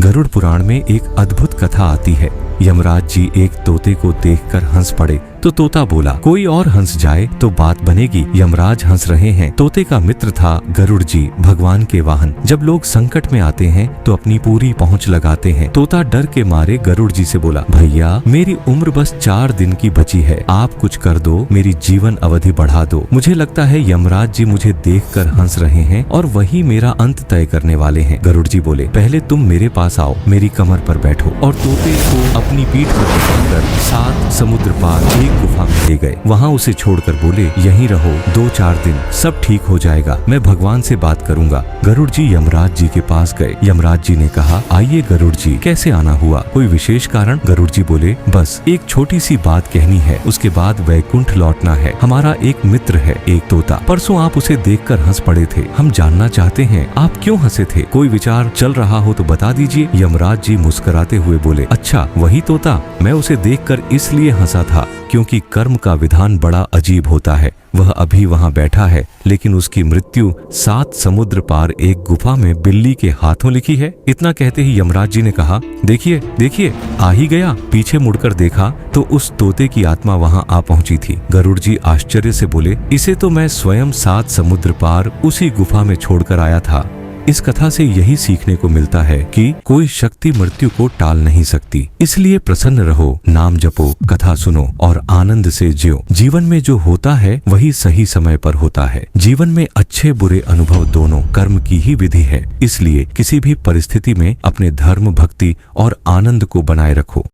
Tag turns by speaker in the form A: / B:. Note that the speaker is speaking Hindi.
A: गरुड़ पुराण में एक अद्भुत कथा आती है। यमराज जी एक तोते को देखकर हंस पड़े तो तोता बोला, कोई और हंस जाए तो बात बनेगी। यमराज हंस रहे हैं। तोते का मित्र था गरुड़ जी, भगवान के वाहन। जब लोग संकट में आते हैं तो अपनी पूरी पहुंच लगाते हैं। तोता डर के मारे गरुड़ जी से बोला, भैया मेरी उम्र बस 4 दिन की बची है, आप कुछ कर दो, मेरी जीवन अवधि बढ़ा दो। मुझे लगता है यमराज जी मुझे देखकर हंस रहे हैं और वही मेरा अंत तय करने वाले हैं। गरुड़ जी बोले, पहले तुम मेरे पास आओ, मेरी कमर पर बैठो। और तोते को अपनी पीठ पर पकड़कर 7 समुद्र पार एक गुफा में ले गए। वहाँ उसे छोड़कर बोले, यहीं रहो, 2-4 दिन सब ठीक हो जाएगा, मैं भगवान से बात करूंगा। गरुड़ जी यमराज जी के पास गए। यमराज जी ने कहा, आइए गरुड़ जी, कैसे आना हुआ, कोई विशेष कारण? गरुड़ जी बोले, बस एक छोटी सी बात कहनी है, उसके बाद वैकुंठ लौटना है। हमारा एक मित्र है, एक तोता, परसों आप उसे देखकर हंस पड़े थे। हम जानना चाहते हैं आप क्यों हंसे थे, कोई विचार चल रहा हो तो बता दीजिए। यमराज जी मुस्कुराते हुए बोले, अच्छा वही तोता, मैं उसे देखकर इसलिए हंसा था क्योंकि कर्म का विधान बड़ा अजीब होता है। वह अभी वहाँ बैठा है, लेकिन उसकी मृत्यु 7 समुद्र पार एक गुफा में बिल्ली के हाथों लिखी है। इतना कहते ही यमराज जी ने कहा, देखिए देखिए, आ ही गया। पीछे मुड़कर देखा तो उस तोते की आत्मा वहाँ आ पहुंची थी। गरुड़ जी आश्चर्य से बोले, इसे तो मैं स्वयं 7 समुद्र पार उसी गुफा में छोड़कर आया था। इस कथा से यही सीखने को मिलता है कि कोई शक्ति मृत्यु को टाल नहीं सकती। इसलिए प्रसन्न रहो, नाम जपो, कथा सुनो और आनंद से जियो। जीवन में जो होता है वही सही समय पर होता है। जीवन में अच्छे बुरे अनुभव दोनों कर्म की ही विधि है। इसलिए किसी भी परिस्थिति में अपने धर्म, भक्ति और आनंद को बनाए रखो।